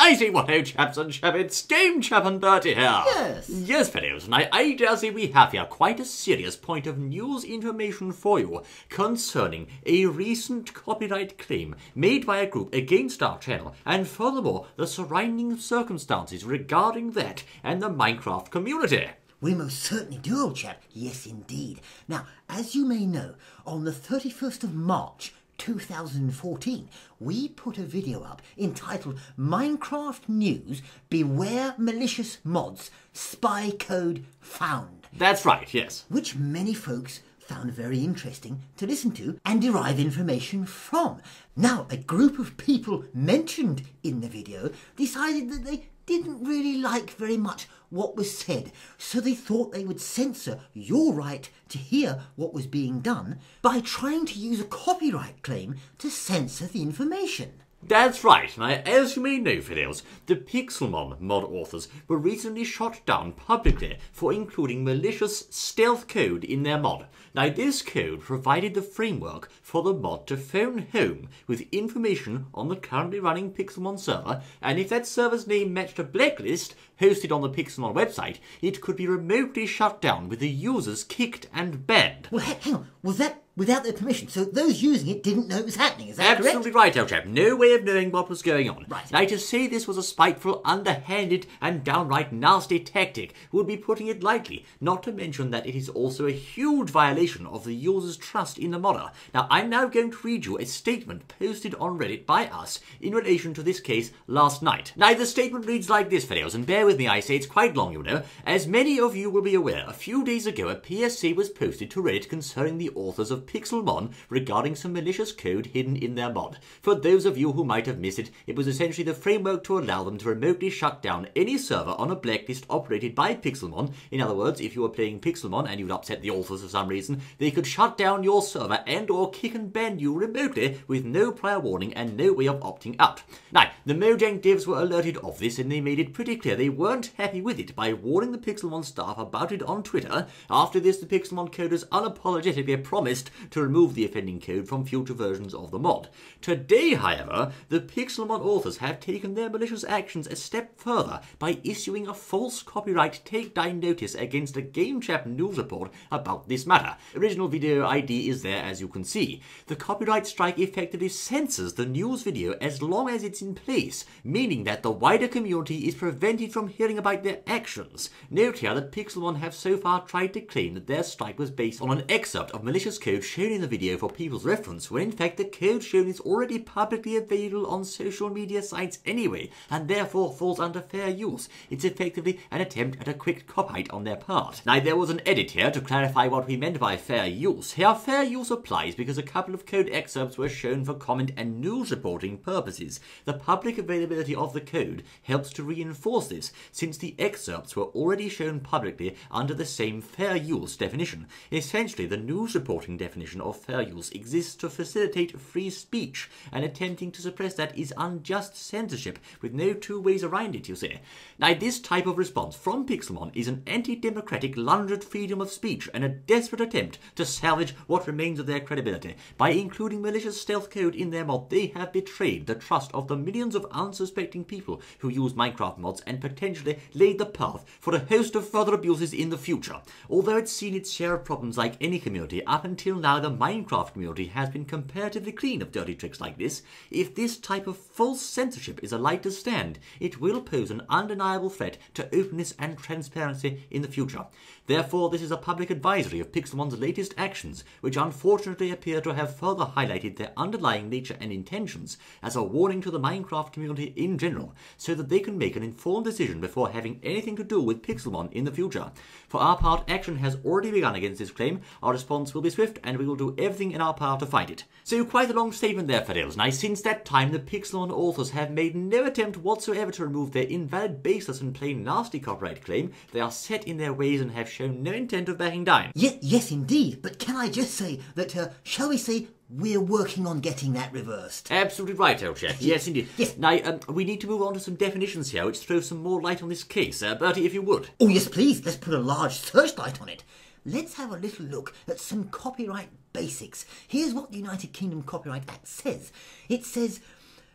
I say what ho, chaps and chappets, Game Chap and Bertie here. Yes. Yes, fellows, and I dare say we have here quite a serious point of news information for you concerning a recent copyright claim made by a group against our channel, and furthermore, the surrounding circumstances regarding that and the Minecraft community. We most certainly do, old chap. Yes, indeed. Now, as you may know, on the 31st of March 2014, we put a video up entitled Minecraft News, Beware Malicious Mods, Spy Code Found. That's right, yes. Which many folks found very interesting to listen to and derive information from. Now, a group of people mentioned in the video decided that they didn't really like very much what was said, so they thought they would censor your right to hear what was being done by trying to use a copyright claim to censor the information. That's right. Now, as you may know, fellows, the Pixelmon mod authors were recently shot down publicly for including malicious stealth code in their mod. Now, this code provided the framework for the mod to phone home with information on the currently running Pixelmon server, and if that server's name matched a blacklist hosted on the Pixelmon website, it could be remotely shut down with the users kicked and banned. Well, hang on, was that without their permission? So those using it didn't know it was happening, is that correct? Absolutely right, old chap. No way of knowing what was going on. Right. Now, to say this was a spiteful, underhanded, and downright nasty tactic would be putting it lightly, not to mention that it is also a huge violation of the user's trust in the modder. Now, I'm now going to read you a statement posted on Reddit by us in relation to this case last night. Now, the statement reads like this, fellows, and bear with me, I say it's quite long, you know. As many of you will be aware, a few days ago a PSA was posted to Reddit concerning the authors of Pixelmon regarding some malicious code hidden in their mod. For those of you who might have missed it, it was essentially the framework to allow them to remotely shut down any server on a blacklist operated by Pixelmon. In other words, if you were playing Pixelmon and you'd upset the authors for some reason, they could shut down your server and or kick and ban you remotely with no prior warning and no way of opting out. Now, the Mojang devs were alerted of this and they made it pretty clear they weren't happy with it by warning the Pixelmon staff about it on Twitter. After this, the Pixelmon coders unapologetically promised to remove the offending code from future versions of the mod. Today, however, the Pixelmon authors have taken their malicious actions a step further by issuing a false copyright takedown notice against a Game Chap news report about this matter. Original video ID is there, as you can see. The copyright strike effectively censors the news video as long as it's in place, meaning that the wider community is prevented from hearing about their actions. Note here that Pixelmon have so far tried to claim that their strike was based on an excerpt of malicious code shown in the video for people's reference, when in fact the code shown is already publicly available on social media sites anyway, and therefore falls under fair use. It's effectively an attempt at a quick cop-out on their part. Now, there was an edit here to clarify what we meant by fair use. Here, fair use applies because a couple of code excerpts were shown for comment and news reporting purposes. The public availability of the code helps to reinforce this, since the excerpts were already shown publicly under the same fair use definition. Essentially, the news reporting definition of fair use exists to facilitate free speech, and attempting to suppress that is unjust censorship, with no two ways around it, you see. Now, this type of response from Pixelmon is an anti-democratic lunge at freedom of speech and a desperate attempt to salvage what remains of their credibility. By including malicious stealth code in their mod, they have betrayed the trust of the millions of unsuspecting people who use Minecraft mods and potentially laid the path for a host of further abuses in the future. Although it's seen its share of problems like any community, up until now the Minecraft community has been comparatively clean of dirty tricks like this. If this type of false censorship is allowed to stand, it will pose an undeniable threat to openness and transparency in the future. Therefore, this is a public advisory of Pixelmon's latest actions, which unfortunately appear to have further highlighted their underlying nature and intentions as a warning to the Minecraft community in general, so that they can make an informed decision before having anything to do with Pixelmon in the future. For our part, action has already begun against this claim. Our response will be swift, and we will do everything in our power to fight it. So, quite a long statement there, fellows. Now, since that time, the Pixelmon authors have made no attempt whatsoever to remove their invalid, baseless, and plain nasty copyright claim. They are set in their ways and have shown no intent of backing down. Yes, indeed. But can I just say that, shall we say, we're working on getting that reversed? Absolutely right, old chap. Yes, indeed. Yes. Now, we need to move on to some definitions here, which throw some more light on this case. Bertie, if you would. Oh, yes, please. Let's put a large searchlight on it. Let's have a little look at some copyright basics. Here's what the United Kingdom Copyright Act says. It says,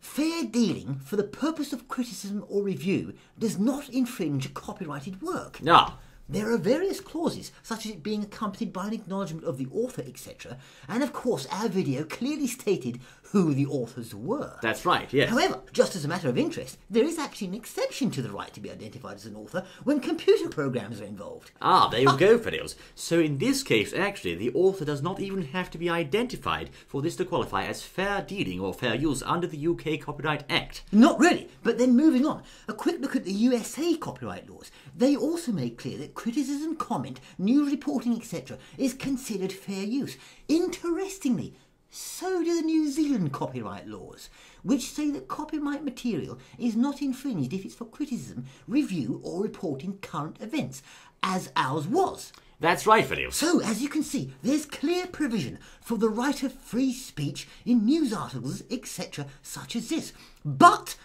Fair dealing for the purpose of criticism or review does not infringe a copyrighted work. Ah. There are various clauses, such as it being accompanied by an acknowledgement of the author, etc. And of course, our video clearly stated who the authors were. That's right, yes. However, just as a matter of interest, there is actually an exception to the right to be identified as an author when computer programs are involved. Ah, there you go, Fiddles. So in this case, actually, the author does not even have to be identified for this to qualify as fair dealing or fair use under the UK Copyright Act. Not really, but then moving on, a quick look at the USA copyright laws. They also make clear that criticism, comment, news reporting, etc. is considered fair use. Interestingly, so do the New Zealand copyright laws, which say that copyright material is not infringed if it's for criticism, review or reporting current events, as ours was. That's right, Fiddles. So, as you can see, there's clear provision for the right of free speech in news articles, etc., such as this. But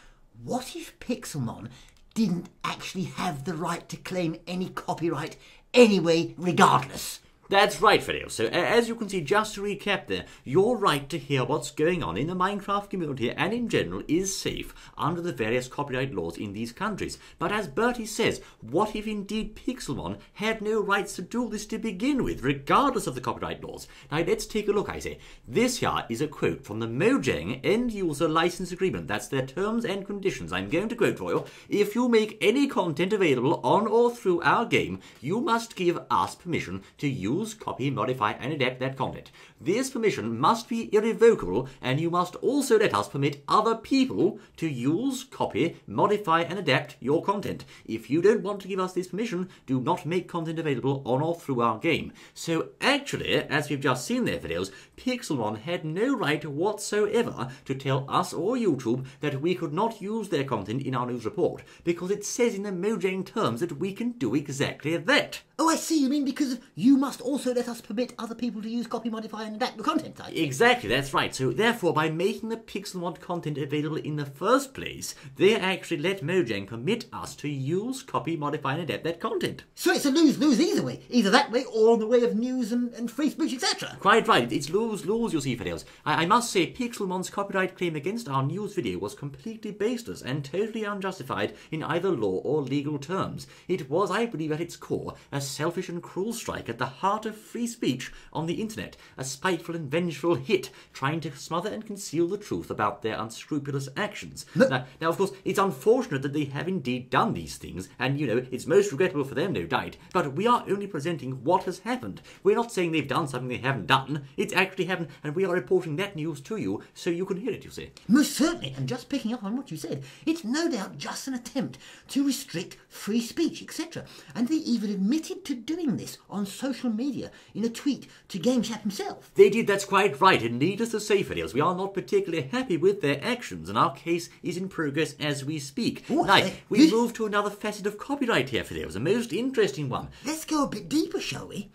what if Pixelmon didn't actually have the right to claim any copyright anyway, regardless? That's right, Fiddles. So, as you can see, just to recap there, your right to hear what's going on in the Minecraft community and in general is safe under the various copyright laws in these countries. But as Bertie says, what if indeed Pixelmon had no rights to do this to begin with, regardless of the copyright laws? Now, let's take a look, I say. This here is a quote from the Mojang End-User License Agreement. That's their terms and conditions. I'm going to quote for you. If you make any content available on or through our game, you must give us permission to use, copy, modify, and adapt that content. This permission must be irrevocable, and you must also let us permit other people to use, copy, modify, and adapt your content. If you don't want to give us this permission, do not make content available on or through our game. So actually, as we've just seen there, videos, Pixelmon had no right whatsoever to tell us or YouTube that we could not use their content in our news report, because it says in the Mojang terms that we can do exactly that. Oh, I see. You mean because you must also let us permit other people to use, copy, modify, and adapt the content type? Exactly, that's right. So therefore, by making the Pixelmon content available in the first place, they actually let Mojang permit us to use, copy, modify, and adapt that content. So it's a lose-lose either way. Either that way or in the way of news and free speech, etc. Quite right. It's lose-lose, you see, Fiddles. I must say, Pixelmon's copyright claim against our news video was completely baseless and totally unjustified in either law or legal terms. It was, I believe, at its core, a selfish and cruel strike at the heart of free speech on the internet, a spiteful and vengeful hit trying to smother and conceal the truth about their unscrupulous actions. Now, of course, it's unfortunate that they have indeed done these things, and, you know, it's most regrettable for them, no doubt, but we are only presenting what has happened. We're not saying they've done something they haven't done. It's actually happened, and we are reporting that news to you so you can hear it, you see. Most certainly, and just picking up on what you said, it's no doubt just an attempt to restrict free speech, etc. And they even admitted to doing this on social media in a tweet to GameChap himself. They did, that's quite right, and needless to say, Fiddles, we are not particularly happy with their actions, and our case is in progress as we speak. Now, we move to another facet of copyright here, Fiddles, a most interesting one. Let's go a bit deeper, shall we?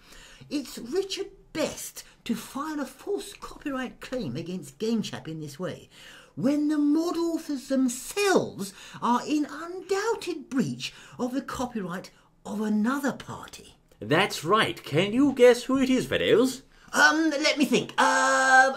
It's Richard Best to file a false copyright claim against GameChap in this way, when the mod authors themselves are in undoubted breach of the copyright of another party. That's right. Can you guess who it is, Fiddles? Let me think. I've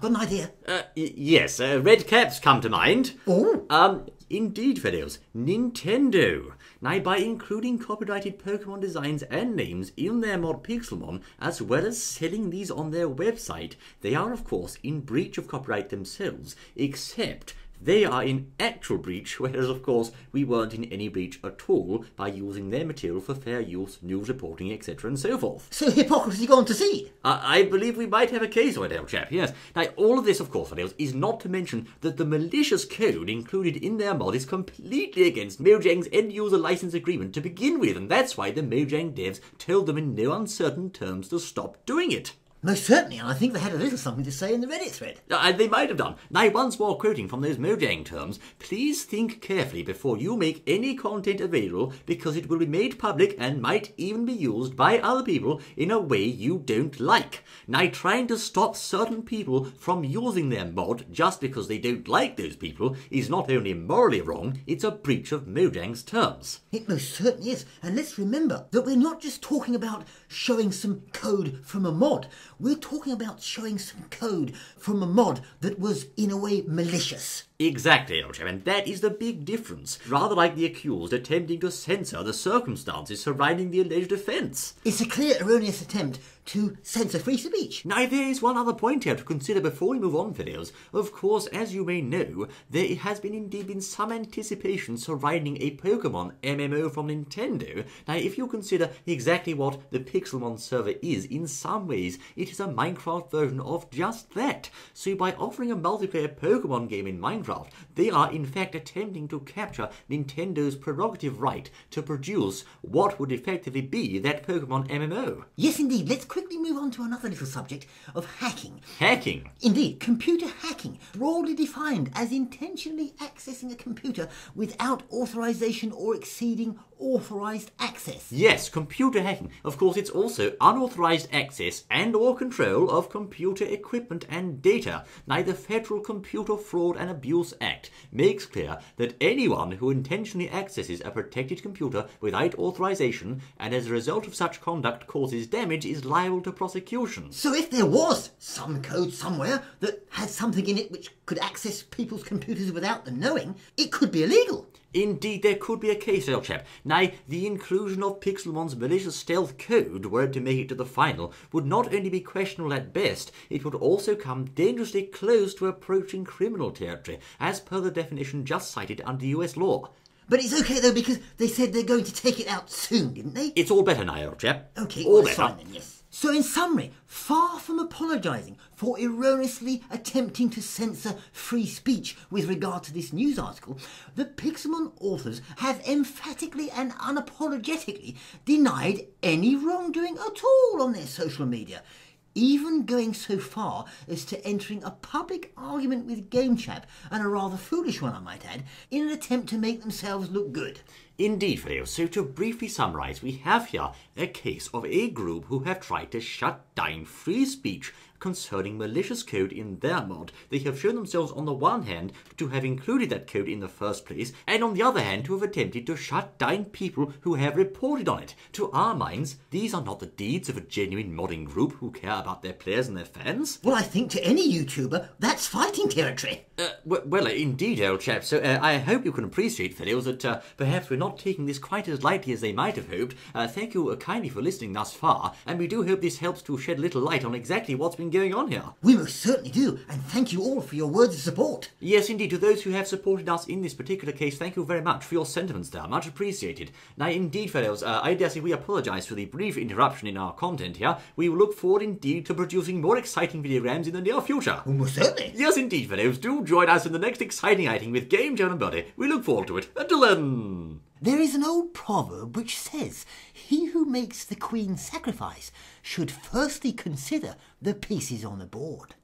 got an idea. Yes, red caps come to mind. Oh. Indeed, Fiddles, Nintendo. Now, by including copyrighted Pokemon designs and names in their mod Pixelmon, as well as selling these on their website, they are, of course, in breach of copyright themselves, except they are in actual breach, whereas, of course, we weren't in any breach at all by using their material for fair use, news reporting, etc., and so forth. So hypocrisy gone to seed? I believe we might have a case on it, old chap, yes. Now, all of this, of course, Fiddles, is not to mention that the malicious code included in their mod is completely against Mojang's end-user license agreement to begin with, and that's why the Mojang devs told them in no uncertain terms to stop doing it. Most certainly, and I think they had a little something to say in the Reddit thread. They might have done. Now, once more quoting from those Mojang terms, please think carefully before you make any content available, because it will be made public and might even be used by other people in a way you don't like. Now, trying to stop certain people from using their mod just because they don't like those people is not only morally wrong, it's a breach of Mojang's terms. It most certainly is, and let's remember that we're not just talking about showing some code from a mod. we're talking about showing some code from a mod that was, in a way, malicious. Exactly, old chap, and that is the big difference. Rather like the accused attempting to censor the circumstances surrounding the alleged offence. It's a clear erroneous attempt to censor free speech. Now, there is one other point here to consider before we move on, videos. Of course, as you may know, there has indeed been some anticipation surrounding a Pokemon MMO from Nintendo. Now, if you consider exactly what the Pixelmon server is, in some ways, it is a Minecraft version of just that. So by offering a multiplayer Pokemon game in Minecraft, they are in fact attempting to capture Nintendo's prerogative right to produce what would effectively be that Pokemon MMO. Yes, indeed. Let's quickly move on to another little subject of hacking. Hacking? Indeed, computer hacking, broadly defined as intentionally accessing a computer without authorization or exceeding authorized access. Yes, computer hacking. Of course, it's also unauthorized access and or control of computer equipment and data. Now, the Federal Computer Fraud and Abuse Act makes clear that anyone who intentionally accesses a protected computer without authorization and as a result of such conduct causes damage is liable to prosecution. So if there was some code somewhere that had something in it which could access people's computers without them knowing, it could be illegal. Indeed, there could be a case, old chap. Now, the inclusion of Pixelmon's malicious stealth code, were it to make it to the final, would not only be questionable at best, it would also come dangerously close to approaching criminal territory, as per the definition just cited under US law. But it's okay though, because they said they're going to take it out soon, didn't they? It's all better now, old chap. Okay, all better. better. Fine then, yes. So in summary, far from apologising for erroneously attempting to censor free speech with regard to this news article, the Pixelmon authors have emphatically and unapologetically denied any wrongdoing at all on their social media, even going so far as to entering a public argument with GameChap, and a rather foolish one I might add, in an attempt to make themselves look good. Indeed, Theo. So to briefly summarise, we have here a case of a group who have tried to shut down free speech concerning malicious code in their mod. They have shown themselves on the one hand to have included that code in the first place, and on the other hand to have attempted to shut down people who have reported on it. To our minds, these are not the deeds of a genuine modding group who care about their players and their fans. Well, I think to any YouTuber, that's fighting territory. Well, indeed, old chap. So I hope you can appreciate, fellows, that perhaps we're not taking this quite as lightly as they might have hoped. Thank you kindly for listening thus far, and we do hope this helps to shed a little light on exactly what's been going on here. We most certainly do, and thank you all for your words of support. Yes, indeed. To those who have supported us in this particular case, thank you very much for your sentiments there. Much appreciated. Now, indeed, fellows, I dare say we apologise for the brief interruption in our content here. We will look forward indeed to producing more exciting videograms in the near future. Well, most certainly. Yes, indeed, fellows. Do join us in the next exciting outing with Game Joe and Buddy. We look forward to it. Until then. There is an old proverb which says, "He who makes the queen sacrifice should firstly consider the pieces on the board."